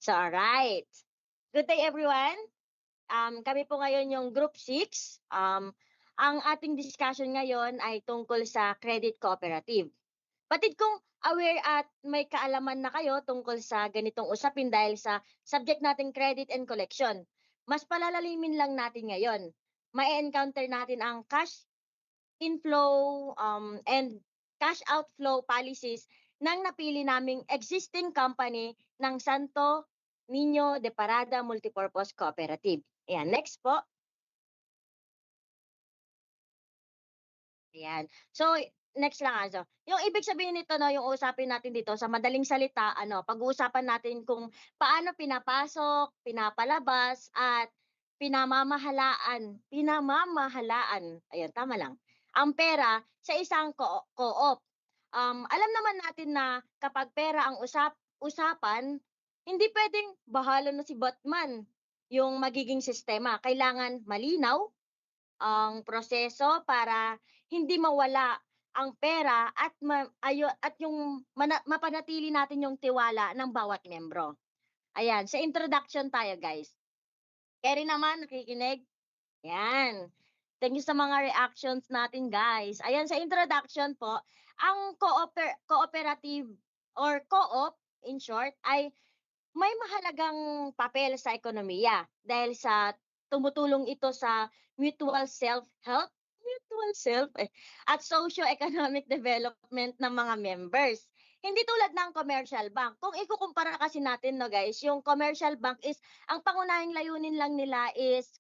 So, alright. Good day everyone. Kami po ngayon yung Group 6. Ang ating discussion ngayon ay tungkol sa credit cooperative. Batid kong aware at may kaalaman na kayo tungkol sa ganitong usapin dahil sa subject nating credit and collection. Mas palalalimin lang natin ngayon. May encounter natin ang cash inflow and cash outflow policies ng napili naming existing company ng Santo Niño de Parada Multipurpose Cooperative. Ayan, next po. Ayan. So, next lang also. Yung ibig sabihin nito 'no, yung usapin natin dito sa madaling salita ano, pag-uusapan natin kung paano pinapasok, pinapalabas at pinamamahalaan, ayan tama lang, ang pera sa isang co-op. Alam naman natin na kapag pera ang usapan, hindi puwedeng bahala na si Batman yung magiging sistema. Kailangan malinaw ang proseso para hindi mawala ang pera at yung mapanatili natin yung tiwala ng bawat miyembro. Ayan, sa introduction tayo guys. Keri naman nakikinig? Yan. Thank you sa mga reactions natin guys. Ayan, sa introduction po, ang cooperative or co-op in short ay may mahalagang papel sa ekonomiya dahil sa tumutulong ito sa mutual self-help, mutual self at socio-economic development ng mga members. Hindi tulad ng commercial bank. Kung ikukumpara kasi natin 'no guys, yung commercial bank is ang pangunahing layunin lang nila is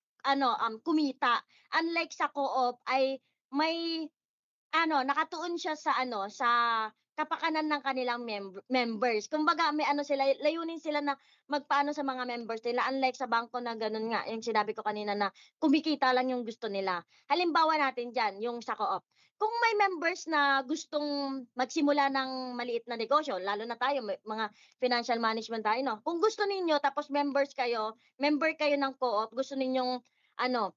kumita. Unlike sa co-op ay may nakatuon siya sa sa kapakanan ng kanilang members. Kumbaga may sila, layunin sila na magpaano sa mga members nila unlike sa bangko na gano'n nga, yung sinabi ko kanina na kumikita lang yung gusto nila. Halimbawa natin diyan, yung sa co-op. Kung may members na gustong magsimula ng maliit na negosyo, lalo na tayo may mga financial management tayo 'no. Kung gusto ninyo tapos member kayo ng co-op, gusto ninyong ano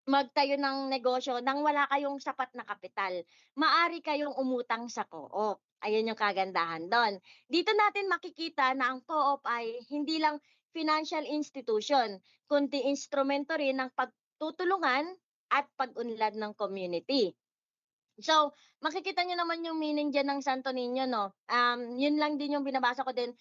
magtayo ng negosyo nang wala kayong sapat na kapital, maaari kayong umutang sa co-op. Ayun yung kagandahan do'n. Dito natin makikita na ang co-op ay hindi lang financial institution, kundi instrumento rin ng pagtutulungan at pag-unlad ng community. So, makikita niyo naman yung meaning diyan ng Santo Niño 'no, yun lang din yung binabasa ko din,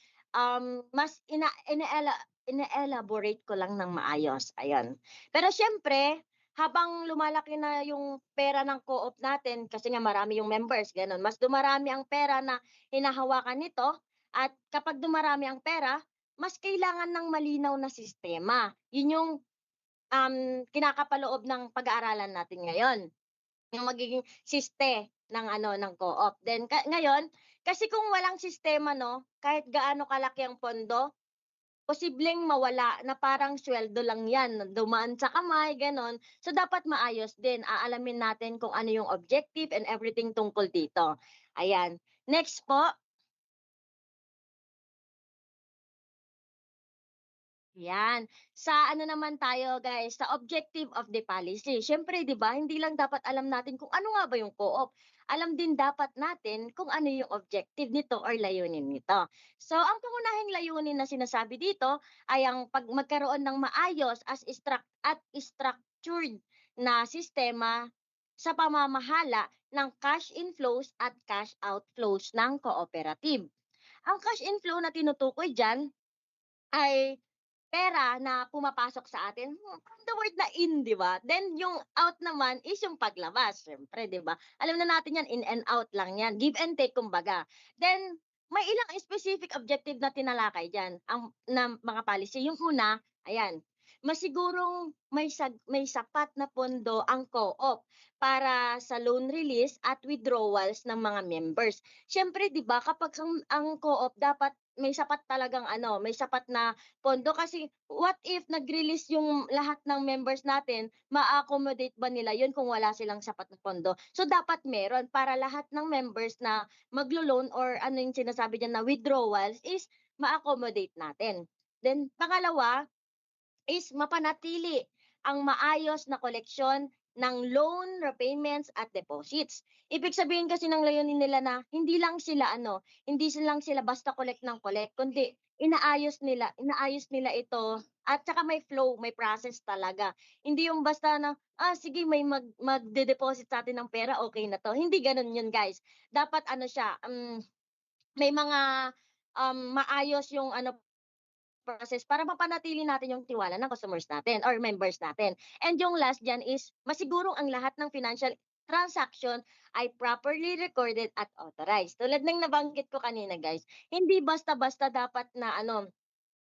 mas ine-elaborate ko lang ng maayos, ayun. Pero siyempre, habang lumalaki na yung pera ng co-op natin kasi nga marami yung members gano'n, mas dumarami ang pera na hinahawakan nito at kapag dumarami ang pera, mas kailangan ng malinaw na sistema. Yun yung, kinakapaloob ng pag-aaralan natin ngayon. Yung magiging siste ng ng co-op. Then ngayon, kasi kung walang sistema 'no, kahit gaano kalaki ang pondo, posibleng mawala na parang sweldo lang 'yan na dumaan sa kamay, gano'n. So, dapat maayos din, aalamin natin kung ano yung objective and everything tungkol dito. Ayan, next po. 'Yan. Sa naman tayo guys, sa objective of the policy. Siyempre 'di ba, hindi lang dapat alam natin kung ano nga ba yung co-op, alam din dapat natin kung ano yung objective nito or layunin nito. So, ang pangunahing layunin na sinasabi dito ay ang magkaroon ng maayos at structured na sistema sa pamamahala ng cash inflows at cash outflows ng cooperative. Ang cash inflow na tinutukoy diyan ay pera na pumapasok sa atin, from the word na in, 'di ba? Then yung out naman is yung paglabas, siyempre, 'di ba? Alam na natin 'yan, in and out lang 'yan, give and take kumbaga. Then may ilang specific objective na tinalakay diyan, na mga policy. Yung una, ayan, masigurong may sapat na pondo ang co-op para sa loan release at withdrawals ng mga members. Siyempre 'di ba kapag ang co-op dapat may sapat talagang may sapat na pondo kasi what if nag-release yung lahat ng members natin, ma-accommodate ba nila yun kung wala silang sapat na pondo? So dapat meron para lahat ng members na maglo-loan or ano yung sinasabi diyan na withdrawals is ma-accommodate natin. Then pangalawa is mapanatili ang maayos na koleksyon ng loan, repayments at deposits. Ibig sabihin kasi ng layunin nila na hindi lang sila basta collect ng collect, kundi inaayos nila ito at saka may flow, may process talaga. Hindi yung basta na, sige may magde-deposit sa'tin ng pera, okey na 'to, hindi gano'n 'yun guys. Dapat ano siya, may mga, maayos yung ano process para mapanatili natin yung tiwala ng customers natin or members natin. And yung last diyan is masigurong ang lahat ng financial transaction ay properly recorded at authorized. Tulad ng nabanggit ko kanina guys, hindi basta-basta dapat na ano,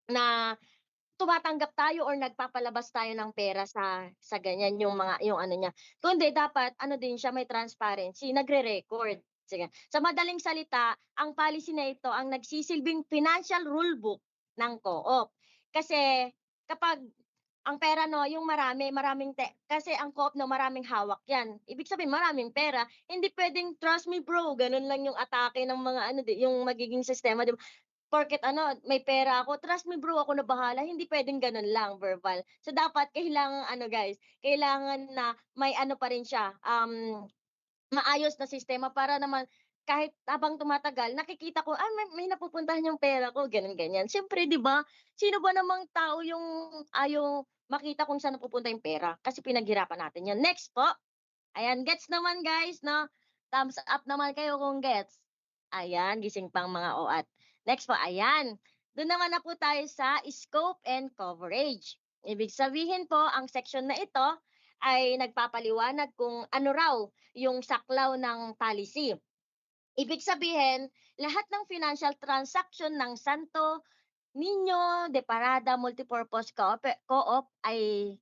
na tumatanggap tayo or nagpapalabas tayo ng pera sa ganyan yung ano niya, kundi dapat ano din siya may transparency, nagre-record. Sige, sa madaling salita, ang policy na ito ang nagsisilbing financial rule book ng co-op. Kasi kapag ang pera 'no, yung maraming kasi ang co-op 'no, maraming hawak 'yan. Ibig sabihin maraming pera, hindi puwedeng, "Trust me bro," gano'n lang yung atake ng mga ano, yung magiging sistema 'di ba? Porket ano, may pera ako, "Trust me bro, ako na bahala." Hindi puwedeng gano'n lang, verbal. So, dapat kailangang ano guys, kailangan na may ano pa rin siya, maayos na sistema para naman kahit habang tumatagal nakikita ko, may napupuntahan yung pera ko, gano'n, ganyan. Siyempre 'di ba, sino ba namang tao yung ayaw makita kung saan napupunta yung pera, kasi pinaghirapan natin 'yan. Next po, ayan, gets naman guys 'no? Thumbs up naman kayo kung gets. Ayan, gising pang mga o at. Next po, ayan. Do'n naman na po tayo sa scope and coverage. Ibig sabihin po, ang section na ito ay nagpapaliwanag kung ano raw yung saklaw ng policy. Ibig sabihin, lahat ng financial transaction ng Santo Niño de Parada Multipurpose Co-op ay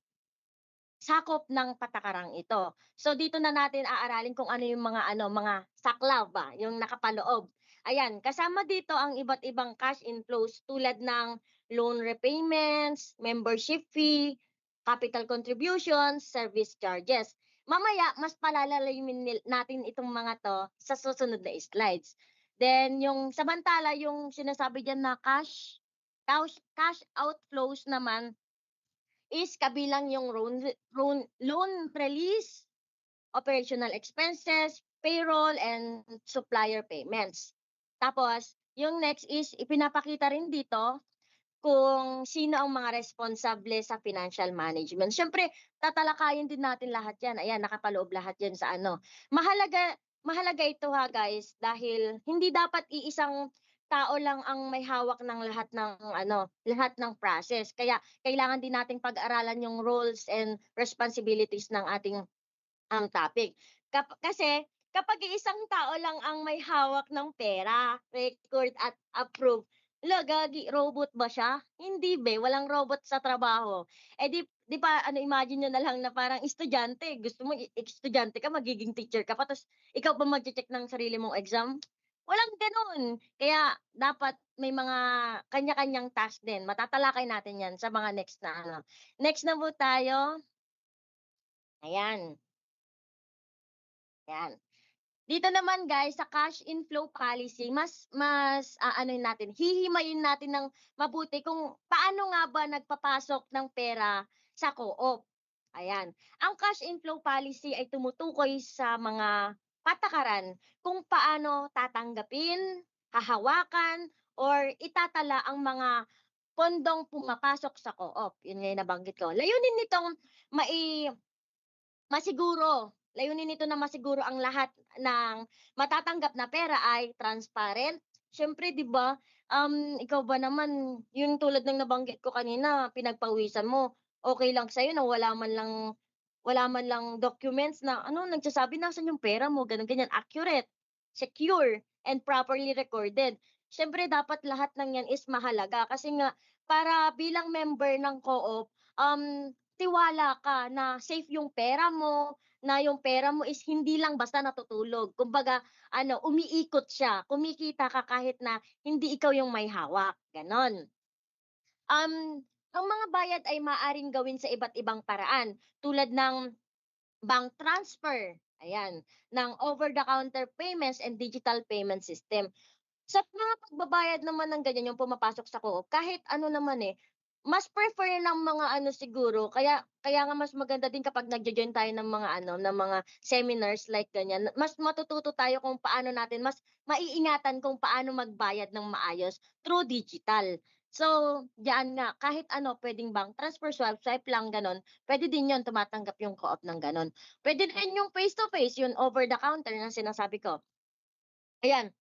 sakop ng patakarang ito. So dito na natin aaralin kung ano yung mga ano, mga saklaw ba, yung nakapaloob. Ayan, kasama dito ang iba't ibang cash inflows tulad ng loan repayments, membership fee, capital contributions, service charges. Mamaya mas palalalimin natin itong mga 'to sa susunod na slides. Then yung samantala yung sinasabi diyan na cash outflows naman is kabilang yung loan release, operational expenses, payroll, and supplier payments. Tapos, yung next is ipinapakita rin dito kung sino ang mga responsable sa financial management. Siyempre, tatalakayin din natin lahat 'yan. Ayan, nakapaloob lahat 'yan sa ano. Mahalaga mahalaga ito ha guys, dahil hindi dapat iisang tao lang ang may hawak ng lahat ng ano, lahat ng process. Kaya kailangan din nating pag-aralan yung roles and responsibilities ng ating topic. Kasi kapag iisang tao lang ang may hawak ng pera, record at approve, hala gagi robot ba siya? Hindi be, walang robot sa trabaho. Eh, di ba ano imagine niyo na lang na parang estudyante, gusto mo estudyante ka magiging teacher ka pa ta's ikaw pa magche-check ng sarili mong exam? Walang gano'n. Kaya dapat may mga kanya-kanyang task din, matatalakay natin 'yan sa mga next na ano. Next na po tayo, ayan, 'yan. Dito naman guys sa cash inflow policy mas aanuhin natin, hihimayin natin ng mabuti kung paano nga ba nagpapasok ng pera sa co-op. Ayan, ang cash inflow policy ay tumutukoy sa mga patakaran kung paano tatanggapin, hahawakan, or itatala ang mga pondong pumapasok sa co-op. Yun nga yung nabanggit ko. Layunin nitong mai layunin nito na masiguro ang lahat ng matatanggap na pera ay transparent. Siyempre 'di ba, ikaw ba naman yung tulad ng nabanggit ko kanina pinagpawisan mo, okey lang sa'yo na wala man lang documents na ano nagsasabi nasaan yung pera mo gano'n, ganyan. Accurate, secure, and properly recorded. Siyempre dapat lahat ng 'yan is mahalaga kasi nga para bilang member ng co-op, tiwala ka na safe yung pera mo, na yung pera mo is hindi lang basta natutulog. Kumbaga ano, umiikot siya, kumikita ka kahit na hindi ikaw yung may hawak, gano'n. Ang mga bayad ay maaaring gawin sa iba't ibang paraan tulad ng bank transfer, ayan, ng over-the-counter payments and digital payment system. Sa mga pagbabayad naman ng ganyan, yung pumapasok sa co-op, kahit ano naman, eh, mas prefer ng mga ano siguro, kaya kaya nga mas maganda din kapag nagjo-join tayo ng mga ano, ng mga seminars like ganyan. Mas matututo tayo kung paano natin mas maiingatan kung paano magbayad ng maayos through digital. So, diyan nga kahit ano puwedeng bank transfer, swipe lang gano'n, puwede din 'yun tumatanggap yung co-op ng gano'n. Puwede din yung face to face, yung over the counter na sinasabi ko. Ayan,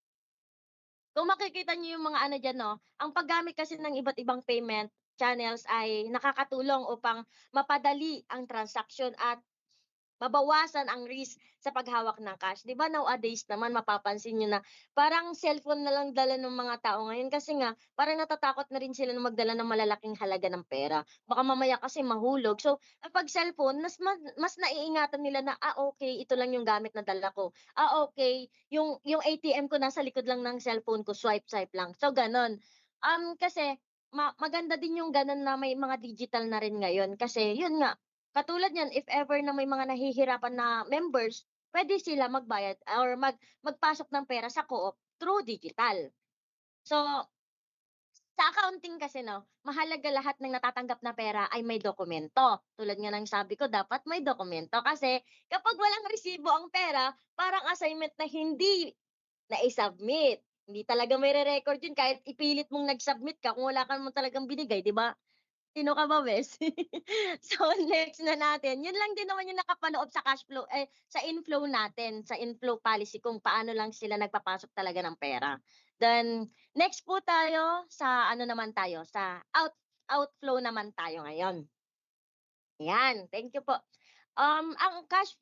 kung makikita niyo yung mga ano diyan 'no, ang paggamit kasi ng iba't ibang payment channels ay nakakatulong upang mapadali ang transaksyon at mabawasan ang risk sa paghawak ng cash. 'Di ba nowadays naman mapapansin niyo na parang cellphone na lang dala ng mga tao ngayon kasi nga parang natatakot na rin sila na magdala ng malalaking halaga ng pera. Baka mamaya kasi mahulog. So, kapag cellphone mas naiingatan nila na, okey ito lang yung gamit na dala ko. Okey yung ATM ko nasa likod lang ng cellphone ko, swipe-swipe lang. So, gano'n. Kasi maganda din yung gano'n na may mga digital na rin ngayon kasi yun nga, katulad niyan if ever na may mga nahihirapan na members, puwede sila magbayad or magpasok ng pera sa co-op through digital. So, sa accounting kasi 'no, mahalaga lahat ng natatanggap na pera ay may dokumento. Tulad nga ng sabi ko dapat may dokumento kasi kapag walang resibo ang pera, parang assignment na hindi nai-submit. Hindi talaga maire-record yun kahit ipilit mong nag-submit ka kung wala ka naman talagang binigay, 'di ba? Sino ka ba bes? So, next na natin, yun lang din naman yung nakapaloob sa cash flow sa inflow natin, sa inflow policy kung paano lang sila nagpapasok talaga ng pera. Then, next po tayo sa ano naman tayo, sa outflow naman tayo ngayon. Ayan, thank you po. Ang cash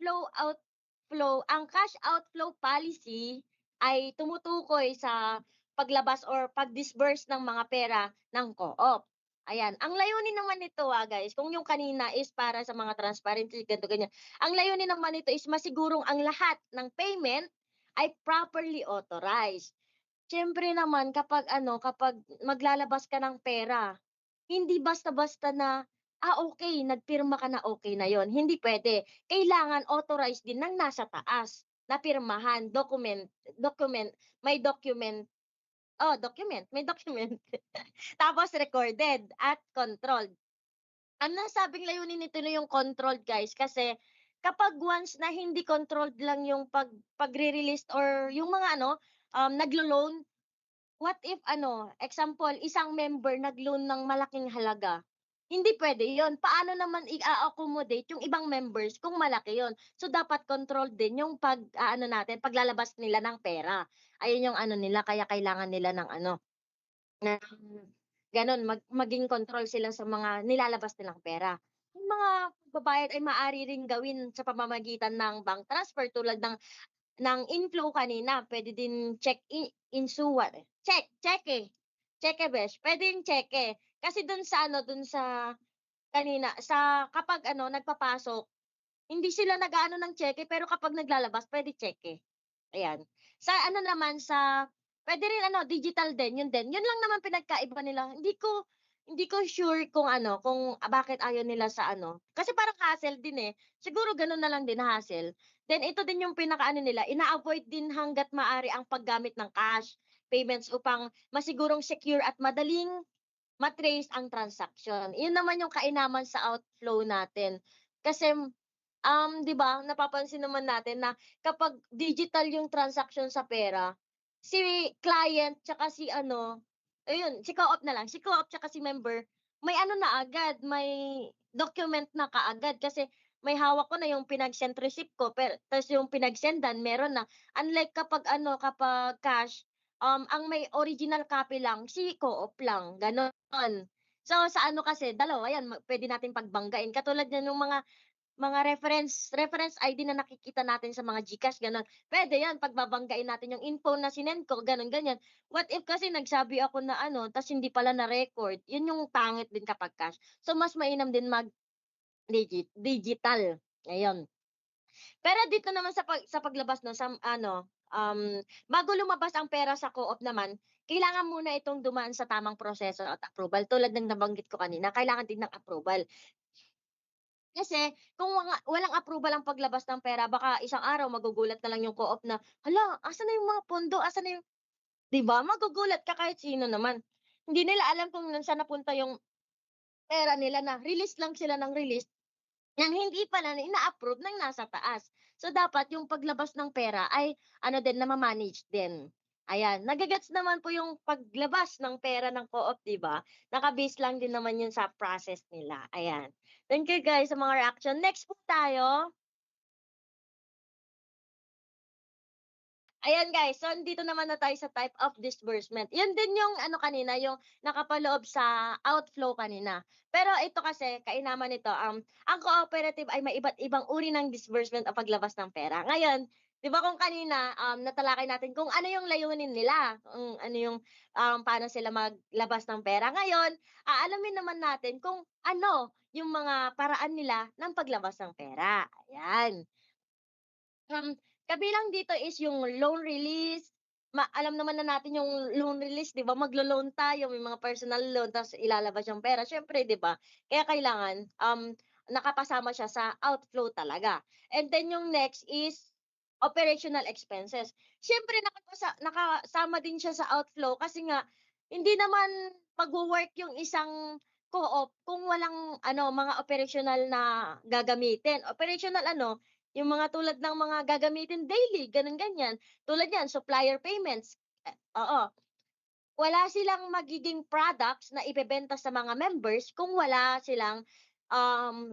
outflow policy ay tumutukoy sa paglabas or pag-disburse ng mga pera ng co-op. Ayan, ang layunin naman nito, guys, kung yung kanina is para sa mga transparency, ganito, ganyan. Ang layunin naman nito is masigurong ang lahat ng payment ay properly authorized. Siyempre naman kapag maglalabas ka ng pera, hindi basta-basta na, okey nagpirma ka na okey na yun, hindi puwede. Kailangan authorized din ng nasa taas na pirmahan, document may document may document tapos recorded at controlled. Ang nasabing layunin nito na yung controlled, guys, kasi kapag once na hindi controlled lang yung pagre-release or yung mga naglo-loan. What if example, isang member nag-loan ng malaking halaga, hindi puwede 'yun. Paano naman i-a-accommodate yung ibang members kung malaki 'yun? So, dapat controlled din yung natin, paglalabas nila ng pera. Ayun yung ano nila, kaya kailangan nila ng ng gano'n, maging control sila sa mga nilalabas nilang pera. Yung mga pagbabayad ay maaari ring gawin sa pamamagitan ng bank transfer tulad ng inflow kanina, puwede din tseke besh, puwedeng tseke. Kasi dun sa kanina sa kapag nagpapasok, hindi sila nag-aano ng tseke pero kapag naglalabas puwede tseke, ayan. Sa naman puwede rin digital din, yun lang naman pinagkaiba nila. Hindi ko sure kung kung bakit ayaw nila sa kasi parang hassle din, eh. Siguro gano'n na lang din, hassle. Then ito din yung pinakaano nila, ina-avoid din hangga't maaari ang paggamit ng cash payments upang masigurong secure at madaling ma-trace ang transaction. Yun naman yung kainaman sa outflow natin. Kasi 'di ba napapansin naman natin na kapag digital yung transaction sa pera, si client tsaka si ayun, si co-op na lang, si co-op tsaka si member may na agad, may document na kaagad kasi may hawak ko na yung pinag-send receipt ko ta's yung pinag-sendan meron na. Unlike kapag cash, ang may original copy lang si co-op lang, gano'n. So, sa kasi dalawa 'yan puwede nating pagbanggain katulad niyan nung mga reference ID na nakikita natin sa mga GCash gano'n, puwede 'yan pagbabanggain natin yung info na sinend ko gano'n, ganyan. What if kasi nagsabi ako na ta's hindi pala na-record, 'yun yung pangit din kapag cash. So mas mainam din digital, ngayon. Pero dito naman sa paglabas 'no, bago lumabas ang pera sa co-op naman, kailangan muna itong dumaan sa tamang proseso at approval tulad ng nabanggit ko kanina, kailangan din ng approval. Kasi kung walang approval ang paglabas ng pera baka isang araw magugulat na lang yung co-op na, "Hala, asan na yung mga pondo, asan na yung" 'di ba magugulat ka kahit sino naman. Hindi nila alam kung saan napunta yung pera nila na release lang sila ng release ng hindi pala na ina-approve ng nasa taas. So, dapat yung paglabas ng pera ay din nama-manage din. Ayan, nage-gets naman po yung paglabas ng pera ng co-op, 'di ba? Naka-base lang din naman yun sa process nila, ayan. Thank you guys sa mga reaction. Next po tayo. Ayan guys, so dito naman na tayo sa type of disbursement. Yun din yung ano kanina, yung nakapaloob sa outflow kanina. Pero ito kasi, kainaman nito, ang cooperative ay may iba't ibang uri ng disbursement o paglabas ng pera. Ngayon, 'di ba kung kanina, natalakay natin kung ano yung layunin nila, kung ano yung, paano sila maglabas ng pera. Ngayon, aalamin naman natin kung ano yung mga paraan nila ng paglabas ng pera. Ayan. Kabilang dito is yung loan release, alam naman na natin yung loan release, 'di ba, maglo-loan tayo, may mga personal loan ta's ilalabas yung pera siyempre, 'di ba? Kaya kailangan, nakapasama siya sa outflow talaga. And then yung next is operational expenses. Siyempre nakasama din siya sa outflow kasi nga hindi naman magwo-work yung isang co-op kung walang ano, mga operational na gagamitin. Operational ano, yung mga tulad ng mga gagamitin daily, gano'n, ganyan. Tulad niyan, supplier payments, oo. Wala silang magiging products na ibebenta sa mga members kung wala silang,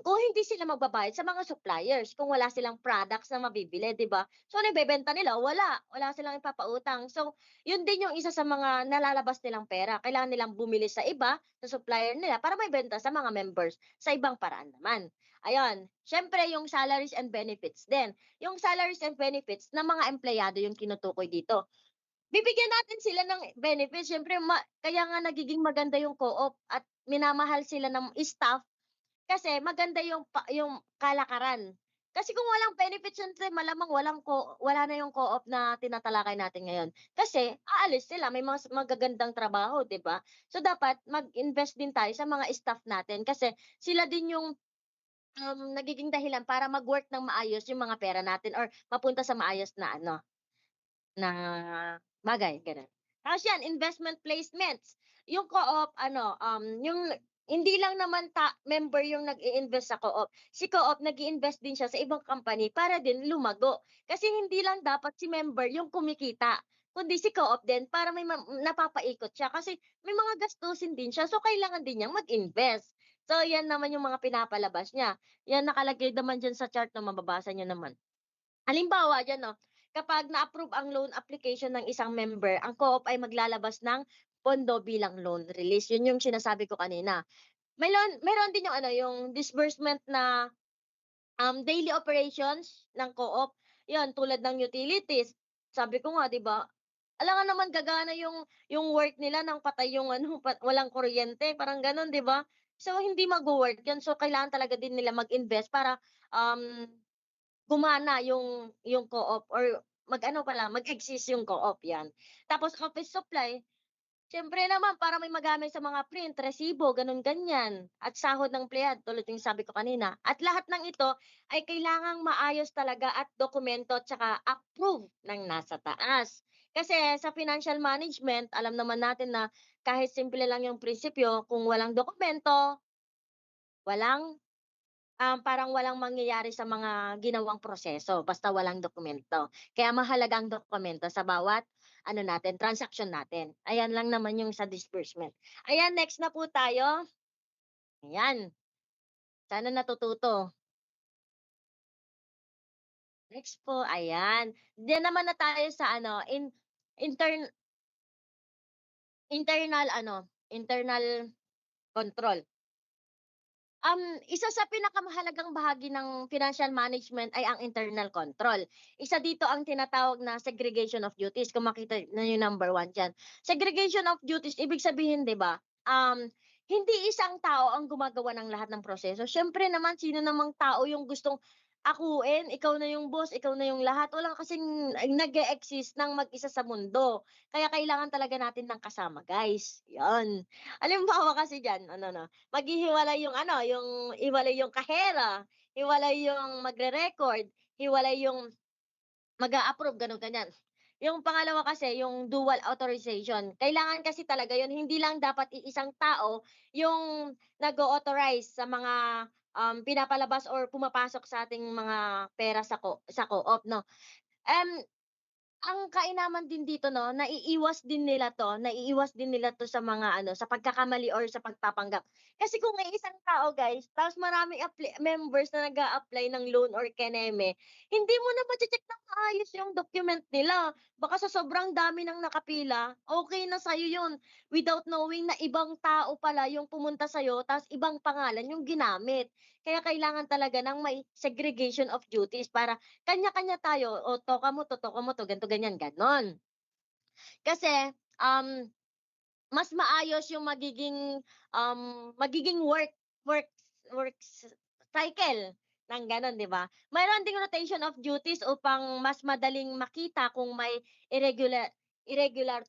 kung hindi sila magbabayad sa mga suppliers, kung wala silang products na mabibili, 'di ba? So, ano ibebenta nila? Wala silang ipapautang. So, yun din yung isa sa mga nalalabas nilang pera. Kailangan nilang bumili sa iba, sa supplier nila para maibenta sa mga members sa ibang paraan naman. Ayun, siyempre yung salaries and benefits din. Yung salaries and benefits ng mga empleyado yung tinutukoy dito. Bibigyan natin sila ng benefits siyempre kaya nga nagiging maganda yung co-op at minamahal sila ng staff kasi maganda yung kalakaran. Kasi kung walang benefits siyempre malamang wala na yung co-op na tinatalakay natin ngayon. Kasi aalis sila, may mga magagandang trabaho, 'di ba? So dapat mag-invest din tayo sa mga staff natin kasi sila din yung, nagiging dahilan para mag-work ng maayos yung mga pera natin or mapunta sa maayos na ano, na bagay, gano'n. Tapos 'yan, investment placements. Yung co-op ano, yung hindi lang naman member yung nag-i-invest sa co-op. Si co-op nag-i-invest din siya sa ibang company para din lumago. Kasi hindi lang dapat si member yung kumikita, kundi si co-op din para may napapaikot siya kasi may mga gastusin din siya, so kailangan din niyang mag-invest. So 'yan naman yung mga pinapalabas niya. 'Yan nakalagay naman diyan sa chart na mababasa niyo naman. Halimbawa diyan 'no, kapag na-approve ang loan application ng isang member, ang co-op ay maglalabas ng pondo bilang loan release. Yun yung sinasabi ko kanina. Meron din yung ano, yung disbursement na, daily operations ng co-op. Yun, tulad ng utilities. Sabi ko nga 'di ba, alangan naman gagana yung work nila ng patay yung ano, walang kuryente, parang gano'n 'di ba? So, hindi magwo-work 'yun. So, kailangan talaga din nila mag-invest para, um gumana yung co-op or mag-ano pala, mag-exist yung co-op, 'yan. Tapos office supply, siyempre naman para may magamit sa mga print, resibo, gano'n, ganyan, at sahod ng empleyado tulad yung sabi ko kanina. At lahat ng ito ay kailangang maayos talaga at dokumento tsaka approve ng nasa taas. Kasi sa financial management, alam naman natin na kahit simple lang yung prinsipyo, kung walang dokumento, walang parang walang mangyayari sa mga ginawang proseso basta walang dokumento. Kaya mahalaga ang dokumento sa bawat ano natin, transaction natin. Ayan lang naman yung sa disbursement. Ayan, next na po tayo. Ayan, sana natututo. Next po, ayan. Diyan naman na tayo sa ano, intern internal ano, internal control. Isa sa pinakamahalagang bahagi ng financial management ay ang internal control. Isa dito ang tinatawag na segregation of duties, kung makita na yung number 1 diyan. Segregation of duties, ibig sabihin 'di ba, hindi isang tao ang gumagawa ng lahat ng proseso. Siyempre naman sino namang tao yung gustong akuin, ikaw na yung boss, ikaw na yung lahat. Wala kasing nag-e-exist ng mag-isa sa mundo. Kaya kailangan talaga natin ng kasama guys, 'yon. Halimbawa kasi diyan ano 'no, maghihiwalay yung ano, yung hiwalay yung kahera, hiwalay yung magre-record, hiwalay yung mag-a-approve, gano'n, ganyan. Yung pangalawa kasi yung dual authorization. Kailangan kasi talaga yun, hindi lang dapat iisang tao yung nag-o-authorize sa mga, pinapalabas or pumapasok sa ating mga pera sa co-op 'no. Um Ang kainaman din dito 'no, naiiwas din nila 'to sa mga ano, sa pagkakamali or sa pagpapanggap. Kasi kung may isang tao guys, tapos maraming members na nag-a-apply ng loan or kineme, hindi mo na mache-check ng maayos yung document nila. Baka sa sobrang dami ng nakapila, okey na sa'yo yun, without knowing na ibang tao pala yung pumunta sa'yo ta's ibang pangalan yung ginamit. Kaya kailangan talaga ng may segregation of duties para kanya-kanya tayo, o toka mo 'to, ganito, ganyan, gano'n. Kasi, mas maayos yung magiging work cycle ng gano'n, 'di ba? Mayroon ding rotation of duties upang mas madaling makita kung may irregular irregular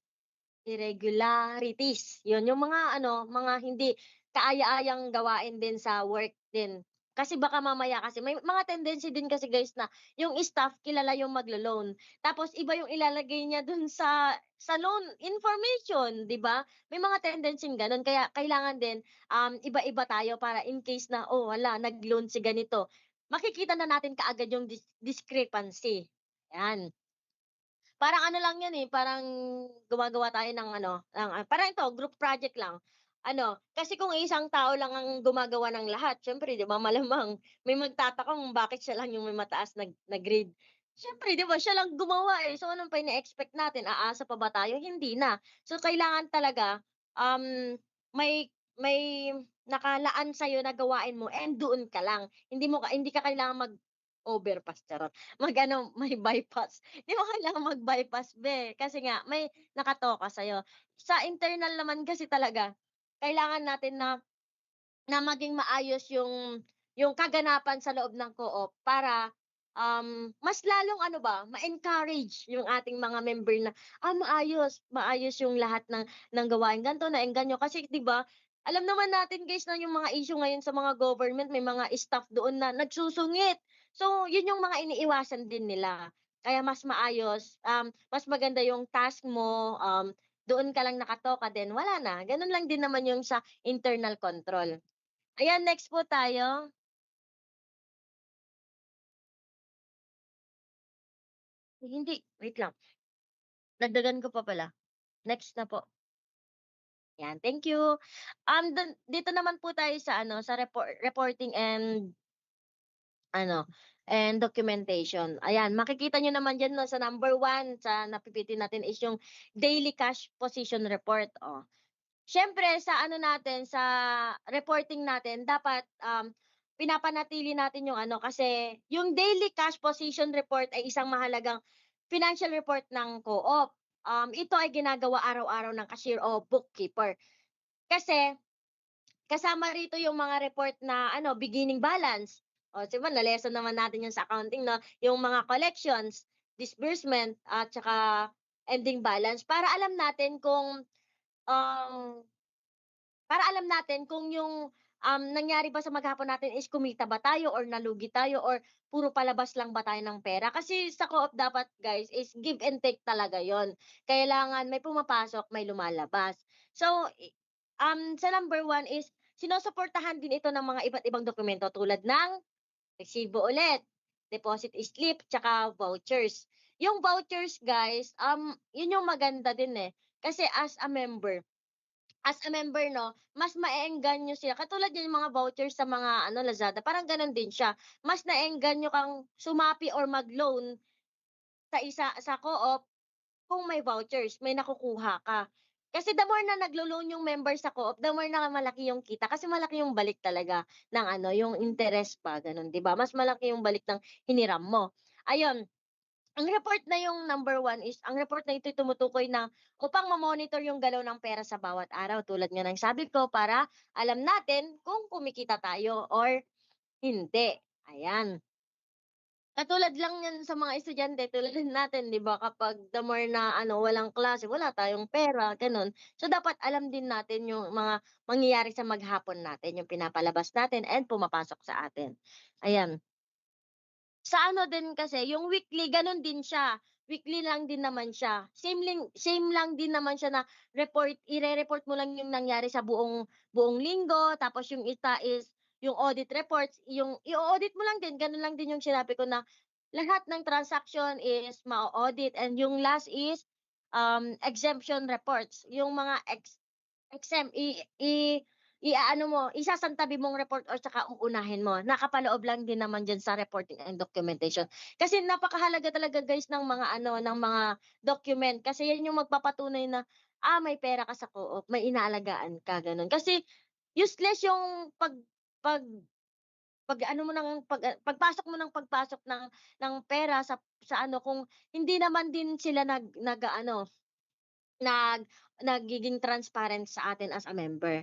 irregularities, yun yung mga ano, mga hindi kaaya-ayang gawain din sa work din. Kasi baka mamaya kasi may mga tendency din kasi guys na yung staff kilala yung maglo-loan, tapos iba yung ilalagay niya dun sa loan information, 'di ba? May mga tendency gano'n kaya kailangan din, iba-iba tayo para in case na, "Oh, hala nag-loan si ganito." Makikita na natin kaagad yung discrepancy, 'yan. Parang ano lang 'yan, parang gumagawa tayo ng ano, parang ito group project lang. Ano, kasi kung isang tao lang ang gumagawa ng lahat siyempre 'di ba malamang may magtataka kung bakit siya lang yung may mataas na grade. Siyempre 'di ba siya lang gumawa, so ano pa ine-expect natin, aasa pa ba tayo? Hindi na. So kailangan talaga, may nakalaan sa'yo na gawain mo and doon ka lang. Hindi ka kailangang mag-overpass, charot, mag-ano, may bypass. 'Di mo kailangang mag-bypass be, kasi nga may nakatoka sa'yo. Sa internal naman kasi talaga, kailangan natin na na maging maayos yung kaganapan sa loob ng co-op para, mas lalong ano ba, ma-encourage yung ating mga member na, maayos, maayos yung lahat ng gawain ganito, naengganyo. Kasi 'di ba, alam naman natin guys na yung mga issue ngayon sa mga government may mga staff doon na nagsusungit. So, yun yung mga iniiwasan din nila. Kaya mas maayos, mas maganda yung task mo, doon ka lang nakatoka then wala na. Gano'n lang din naman yung sa internal control. Ayan, next po tayo. Hindi, wait lang, dagdagan ko pa pala. Next na po. 'Yan, thank you. Dito naman po tayo sa ano, sa reporting ano, and documentation. Ayan, makikita niyo naman diyan 'no, sa number 1 sa napi-PPT natin is yung daily cash position report, oh. Siyempre sa ano natin, sa reporting natin dapat, pinapanatili natin yung ano, kasi yung daily cash position report ay isang mahalagang financial report ng co-op. Ito ay ginagawa araw-araw ng cashier o bookkeeper. Kasi kasama rito yung mga report na ano, beginning balance. O 'di ba na-lesson naman natin 'yun sa accounting 'no, yung mga collections, disbursement at saka ending balance um para alam natin kung yung, nangyari ba sa maghapon natin is kumita ba tayo or nalugi tayo or puro palabas lang ba tayo ng pera. Kasi sa co-op dapat guys is give and take talaga yon. Kailangan may pumapasok, may lumalabas. So, sa number 1 is sinusuportahan din ito ng mga iba't ibang dokumento tulad ng resibo ulit, deposit slip, tsaka vouchers. Yung vouchers guys, yun yung maganda din, kasi as a member 'no, mas maeengganyo sila katulad yan yung mga vouchers sa mga ano, Lazada parang gano'n din siya. Mas naengganyo kang sumapi or mag-loan sa co-op kung may vouchers, may nakukuha ka. Kasi the more na naglo-loan yung member sa co-op, the more na malaki yung kita kasi malaki yung balik talaga ng ano, yung interest pa gano'n, 'di ba? Mas malaki yung balik ng hiniram mo. Ayun, ang report na ito'y tumutukoy na upang ma-monitor yung galaw ng pera sa bawat araw tulad nga ng sabi ko para alam natin kung kumikita tayo or hindi, ayan. Katulad lang yan sa mga estudyante tulad natin 'di ba kapag the more na ano walang klase, wala tayong pera gano'n. So dapat alam din natin yung mga mangyayari sa maghapon natin, yung pinapalabas natin and pumapasok sa atin, ayan. Sa ano din kasi, yung weekly gano'n din siya, weekly lang din naman siya. Same lang din naman siya na ire-report mo lang yung nangyari sa buong buong linggo, tapos yung isa is yung audit reports, yung i-o-audit mo lang din, gano'n lang din yung sinabi ko na lahat ng transaction is ma-o-audit, and yung last is, exemption reports. Yung mga exempt i-aano mo, isasantabi mong report or tsaka uunahin mo. Nakapaloob lang din naman diyan sa reporting and documentation. Kasi napakahalaga talaga guys ng mga ano, ng mga document, kasi yan yung magpapatunay na, may pera ka sa co-op, may inaalagaan ka, gano'n. Kasi useless yung pag pag-ano mo ng pagpasok mo ng pagpasok ng pera sa ano kung hindi naman din sila nag-aano, nag nagiging transparent sa atin as a member.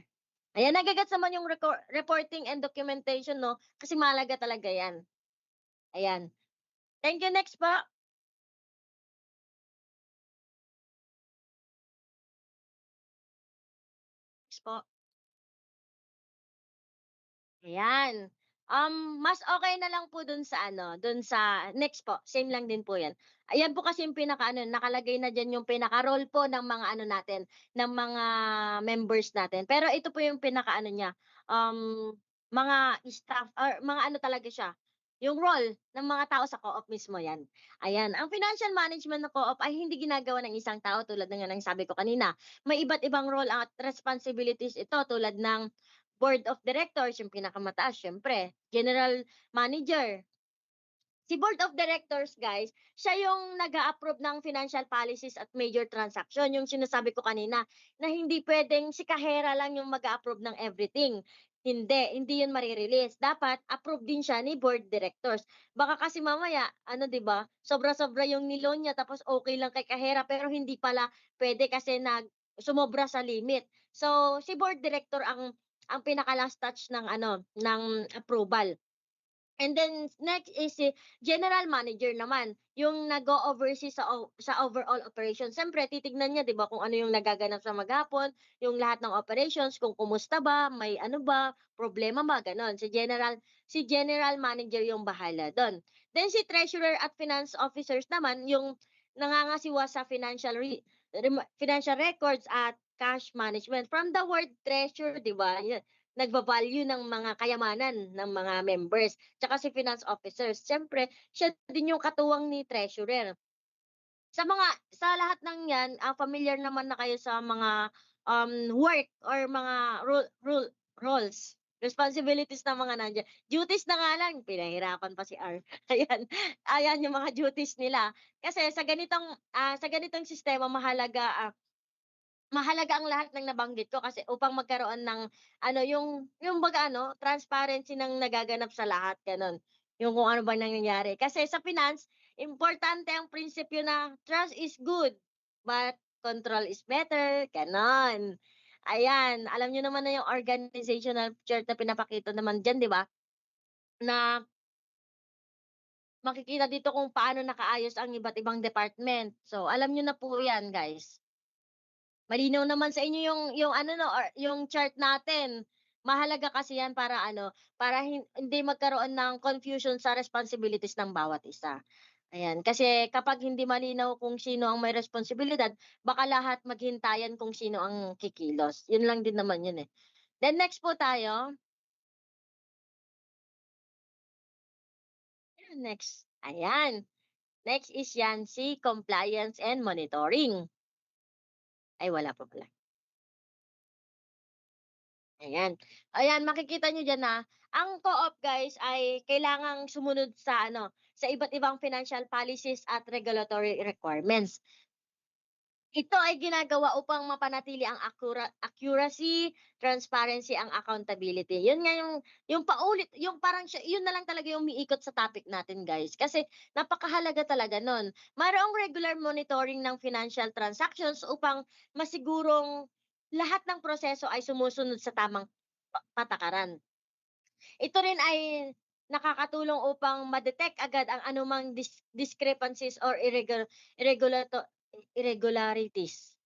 Ayan, nage-gets naman yung reporting and documentation 'no, kasi mahalaga talaga 'yan. Ayan. Thank you, next po. Next po. Ayan. Mas okey na lang po dun sa ano, dun sa next po, same lang din po 'yan. Ayan po kasi yung pinakaano, nakalagay na diyan yung pinaka-role po ng mga ano natin, ng mga members natin. Pero ito po yung pinakaano niya, mga staff or mga ano talaga siya, yung role ng mga tao sa co-op mismo 'yan. Ayan, ang financial management ng co-op ay hindi ginagawa ng isang tao tulad ng nga ng sabi ko kanina. May iba't ibang role at responsibilities ito tulad ng board of directors, yung pinakamataas siyempre, general manager. Si board of directors guys, siya yung nag-a-approve ng financial policies at major transaction, yung sinasabi ko kanina, na hindi puwedeng si kahera lang yung mag-a-approve ng everything. Hindi yun mare-release. Dapat approve din siya ni board directors. Baka kasi mamaya ano 'di ba, sobra-sobra yung ni-loan niya tapos okey lang kay kahera pero hindi pala puwede kasi sumobra sa limit. So, si board director ang pinaka-last touch ng ano, ng approval. And then next is si general manager naman, yung nag-o-oversee sa overall operation. Siyempre titignan niya 'di ba kung ano yung nagaganap sa maghapon, yung lahat ng operations, kung kumusta ba, may ano ba, problema ba, gano'n. Si general manager yung bahala do'n. Then si treasurer at finance officers naman yung nangangasiwa sa financial records at cash management. From the word treasure 'di ba, nagva-value ng mga kayamanan ng mga members. Tsaka si finance officers, siyempre siya din yung katuwang ni treasurer. Sa lahat ng 'yan, familiar naman na kayo sa mga, work or mga roles, responsibilities ng mga nandiyan. Duties na nga lang, pinahirapan pa si R. Ayan, ayan yung mga duties nila. Kasi sa ganitong sistema mahalaga ang lahat ng nabanggit ko kasi upang magkaroon ng ano, yung baga ano, transparency ng nagaganap sa lahat, gano'n. Yung kung ano bang nangyayari. Kasi sa finance, importante ang prinsipyo na trust is good, but control is better, gano'n. Ayan, alam niyo naman na yung organizational chart na pinapakita naman diyan, 'di ba, na makikita dito kung paano nakaayos ang iba't ibang department. So, alam niyo na po 'yan, guys. Malinaw naman sa inyo yung ano 'no, or yung chart natin. Mahalaga kasi 'yan para ano, para hindi magkaroon ng confusion sa responsibilities ng bawat isa. Ayan, kasi kapag hindi malinaw kung sino ang may responsibilidad, baka lahat maghintayan kung sino ang kikilos. Yun lang din naman yun, eh. Then next po tayo, next, ayan. Next is yan si compliance and monitoring. Ay wala pa pala. Ayan. Ayan, makikita niyo diyan na ang co-op guys ay kailangang sumunod sa ano, sa iba't ibang financial policies at regulatory requirements. Ito ay ginagawa upang mapanatili ang accuracy, transparency, ang accountability. Yun nga yung paulit, yung parang siya, yun na lang talaga yung umiikot sa topic natin guys. Kasi napakahalaga talaga nun. Mayroong regular monitoring ng financial transactions upang masigurong lahat ng proseso ay sumusunod sa tamang patakaran. Ito rin ay nakakatulong upang ma-detect agad ang anumang discrepancies or irregularities.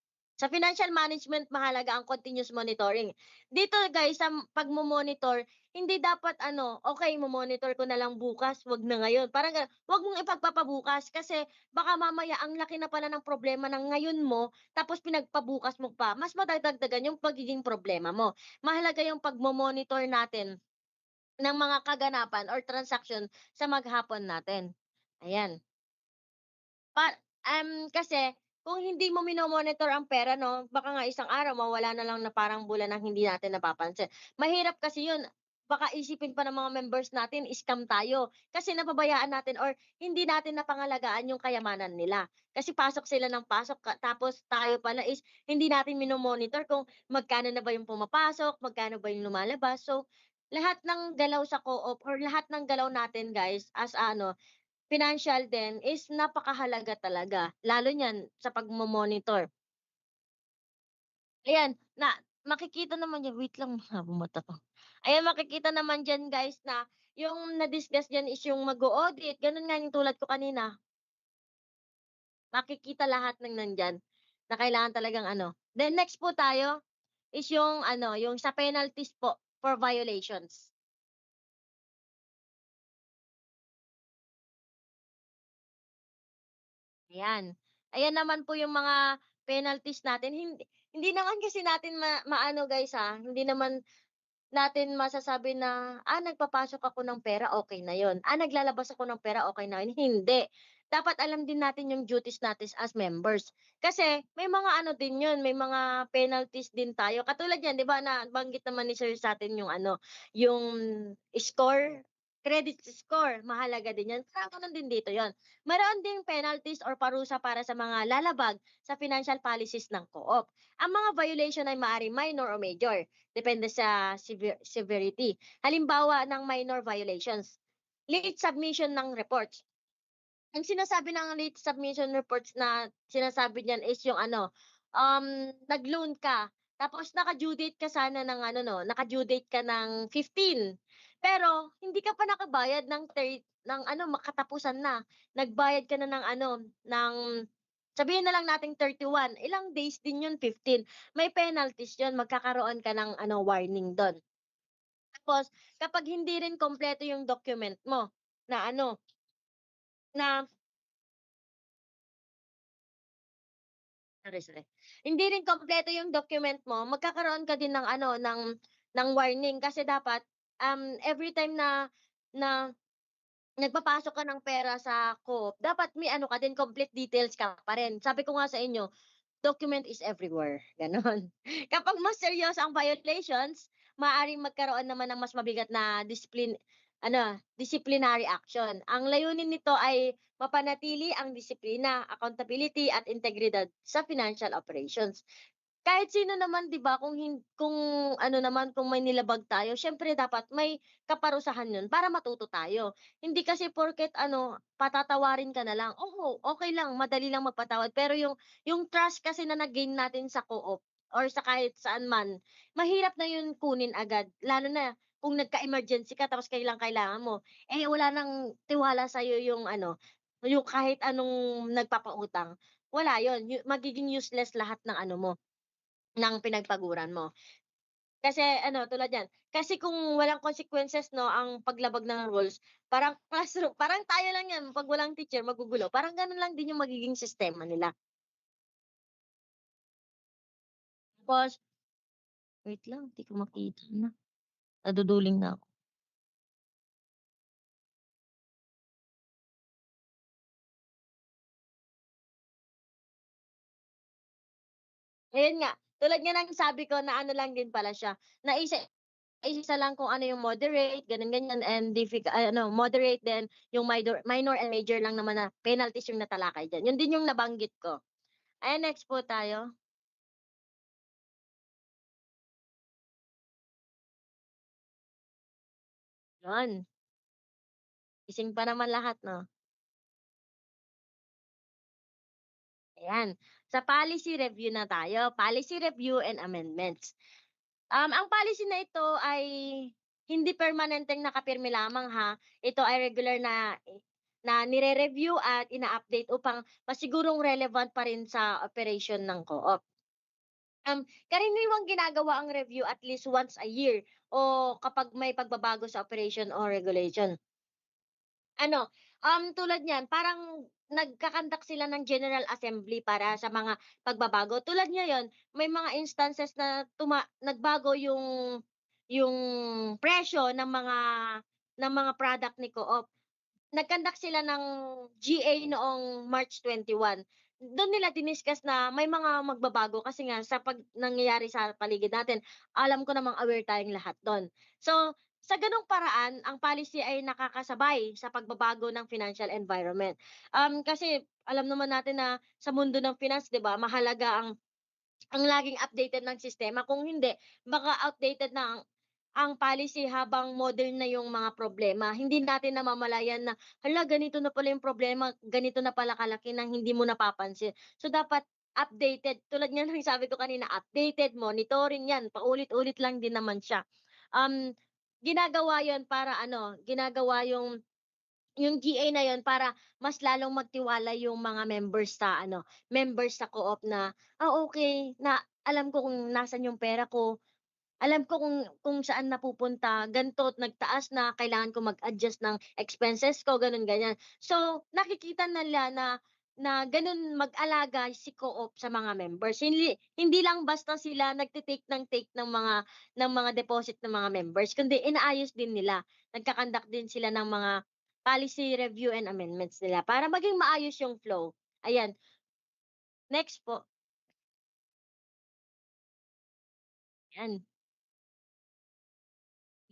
Sa financial management, mahalaga ang continuous monitoring. Dito guys, sa pagmo-monitor, hindi dapat ano, "Okey, mo-monitor ko na lang bukas, 'wag na ngayon." Parang gano'n. 'Wag mong ipagpapabukas kasi baka mamaya ang laki na pala ng problema ng ngayon mo, tapos pinagpabukas mo pa, mas madadagdagan yung pagiging problema mo. Mahalaga yung pagmo-monitor natin ng mga kaganapan or transaction sa maghapon natin. ayan. Kasi kung hindi mo mino-monitor ang pera 'no, baka nga isang araw mawala na lang na parang bulan ng hindi natin napapansin. Mahirap kasi 'yun, baka isipin pa ng mga members natin scam tayo, kasi napabayaan natin or hindi natin napangalagaan yung kayamanan nila. Kasi pasok sila ng pasok tapos tayo pala is hindi natin mino-monitor kung magkano na ba yung pumapasok, magkano ba yung lumalabas. So, lahat ng galaw sa co-op or lahat ng galaw natin guys as ano, financial din is napakahalaga talaga, lalo niyan sa pagmo-monitor. Ayan, makikita naman diyan wait lang habang mata ko. Ayan, makikita naman diyan guys na yung na-discuss diyan is yung mag-o-audit, gano'n nga yung tulad ko kanina, makikita lahat ng nandiyan na kailangan talagang ano. Then next po tayo is yung ano, yung sa penalties po for violations. Ayan. Ayan naman po yung mga penalties natin. Hindi naman kasi natin maano guys, hindi naman natin masasabi na, nagpapasok ako ng pera, okey na yun. Naglalabas ako ng pera, okey na yun, hindi. Dapat alam din natin yung duties natin as members. Kasi may mga ano din yun, may mga penalties din tayo. Katulad niyan 'di ba nabanggit naman ni sir sa'tin yung ano, yung score, credit score, mahalaga din yan. Parang gano'n din dito yon. Meron ding penalties or parusa para sa mga lalabag sa financial policies ng co-op. Ang mga violation ay maaaring minor o major. Depende sa severity. Halimbawa ng minor violations, late submission ng reports. Ang sinasabi ng late submission reports na sinasabi niyan is yung ano, nag-loan ka, tapos naka-due date ka sana ng ano 'no, naka-due date ka ng 15, pero hindi ka pa nakabayad ng ano katapusan na. Nagbayad ka na ng ano, ng sabihin na lang nating 31, ilang days din yun, 15. May penalties yun, magkakaroon ka ng ano, warning dun. Tapos kapag hindi rin kumpleto yung document mo na ano, na sorry. Hindi rin kumpleto yung document mo, magkakaroon ka din ng ano, ng warning kasi dapat, every time na na nagpapasok ka ng pera sa co dapat may ano ka din, complete details ka pa rin. Sabi ko nga sa inyo, document is everywhere, gano'n. Kapag mas seryoso ang violations, maaaring magkaroon naman ng mas mabigat na disciplinary action. Ang layunin nito ay mapanatili ang disiplina, accountability at integridad sa financial operations. Kahit sino naman 'di ba kung ano naman, kung may nilabag tayo siyempre dapat may kaparusahan yun para matuto tayo. Hindi kasi porket ano, patatawarin ka na lang, oo, okey lang, madali lang magpatawad pero yung trust kasi na na-gain natin sa co-op or sa kahit saan man, mahirap na yun kunin agad. Lalo na kung nagka-emergency ka tapos kailangan mo, wala ng tiwala sa'yo yung ano, yung kahit anong nagpapautang, wala yun, magiging useless lahat ng ano mo, ng pinagpaguran mo. Kasi ano, tulad niyan, kasi kung walang consequences 'no, ang paglabag ng rules, parang classroom parang tayo lang 'yan 'pag walang teacher magugulo, parang gano'n lang din yung magiging sistema nila. Tapos wait lang, 'di ko makita na, naduduling na ako. Ayun nga, tulad nga ng sabi ko na ano lang din pala siya, na isa lang kung ano yung moderate, ganyan, and ano, moderate then yung minor and major lang naman na penalties yung natalakay diyan, yun din yung nabanggit ko. Ayan, next po tayo. 'Yun, gising pa naman lahat 'no? Ayan, sa policy review na tayo, policy review and amendments. Ang policy na ito ay hindi permanenteng nakapirmi lamang ha, ito ay regular na nire-review at ina-update upang masigurong relevant pa rin sa operation ng co-op. Karaniwang ginagawa ang review at least once a year o kapag may pagbabago sa operation o regulation. Ano, tulad niyan parang nagkakandak sila ng General Assembly para sa mga pagbabago. Tulad ngayon, may mga instances na nagbago yung presyo ng mga product ni Co-op. nag-conduct sila ng GA noong March 21. Dun nila diniscuss na may mga magbabago kasi nga sa nangyayari sa paligid natin, alam ko namang aware tayong lahat dun. So, sa ganung paraan ang policy ay nakakasabay sa pagbabago ng financial environment. Kasi alam naman natin na sa mundo ng finance 'di ba, mahalaga ang laging updated ng sistema, kung hindi baka outdated na ang policy habang modern na yung mga problema. Hindi natin namamalayan na, hala ganito na pala yung problema, ganito na pala kalaki ng hindi mo napapansin. So dapat updated, tulad nga ng sabi ko kanina, updated, monitoring 'yan, paulit-ulit lang din naman siya. Um, ginagawa 'yon para ano, ginagawa yung GA na yun para mas lalong magtiwala yung mga members sa co-op na, okey na alam ko kung nasaan yung pera ko, alam ko kung saan napupunta, gan'to nagtaas na, kailangan ko mag-adjust ng expenses ko, gano'n, ganyan. So, nakikita nila na na gano'n mag-alaga si co-op sa mga members. Hindi hindi lang basta sila nagte-take ng take ng mga deposit ng mga members, kundi inaayos din nila. Nagka-conduct din sila ng mga policy review and amendments nila para maging maayos yung flow. Ayan, next po, 'yan.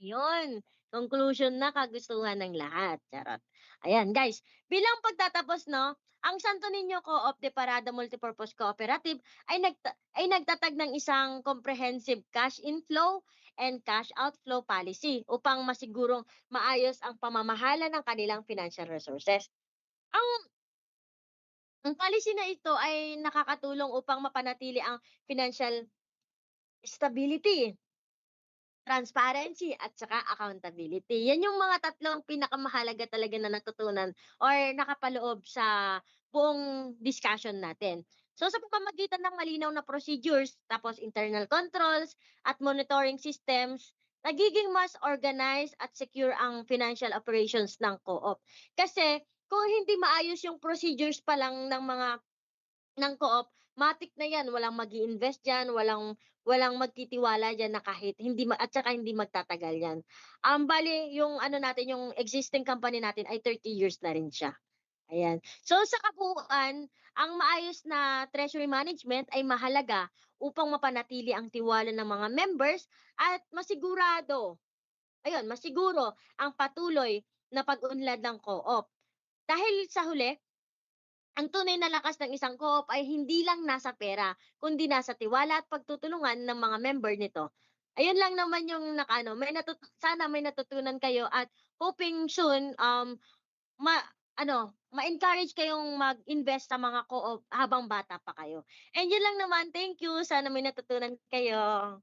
'Yun, conclusion na kagustuhan ng lahat, charot. Ayan guys, bilang pagtatapos 'no, ang Santo Niño Co-op de Parada Multipurpose Cooperative ay nagtatag ng isang comprehensive cash inflow and cash outflow policy upang masigurong maayos ang pamamahala ng kanilang financial resources. Ang ang policy na ito ay nakakatulong upang mapanatili ang financial stability, transparency at saka accountability. Yan yung mga tatlong pinakamahalaga talaga na natutunan or nakapaloob sa buong discussion natin. So sa pamamagitan ng malinaw na procedures, tapos internal controls at monitoring systems, nagiging mas organized at secure ang financial operations ng co-op. Kasi kung hindi maayos yung procedures pa lang ng co-op, matik na 'yan, walang mag-i-invest diyan, walang magtitiwala diyan na kahit hindi at saka hindi magtatagal 'yan. Bale yung ano natin, yung existing company natin ay 30 years na rin siya, ayan. So sa kabuuan, ang maayos na treasury management ay mahalaga upang mapanatili ang tiwala ng mga members at masiguro ang patuloy na pag-unlad ng co-op. Dahil sa huli, ang tunay na lakas ng isang co-op ay hindi lang nasa pera, kundi nasa tiwala at pagtutulungan ng mga member nito. Ayun lang naman yung sana may natutunan kayo at hoping soon, ma ma-encourage kayong mag-invest sa mga co-op habang bata pa kayo. And yun lang naman, thank you, sana may natutunan kayo.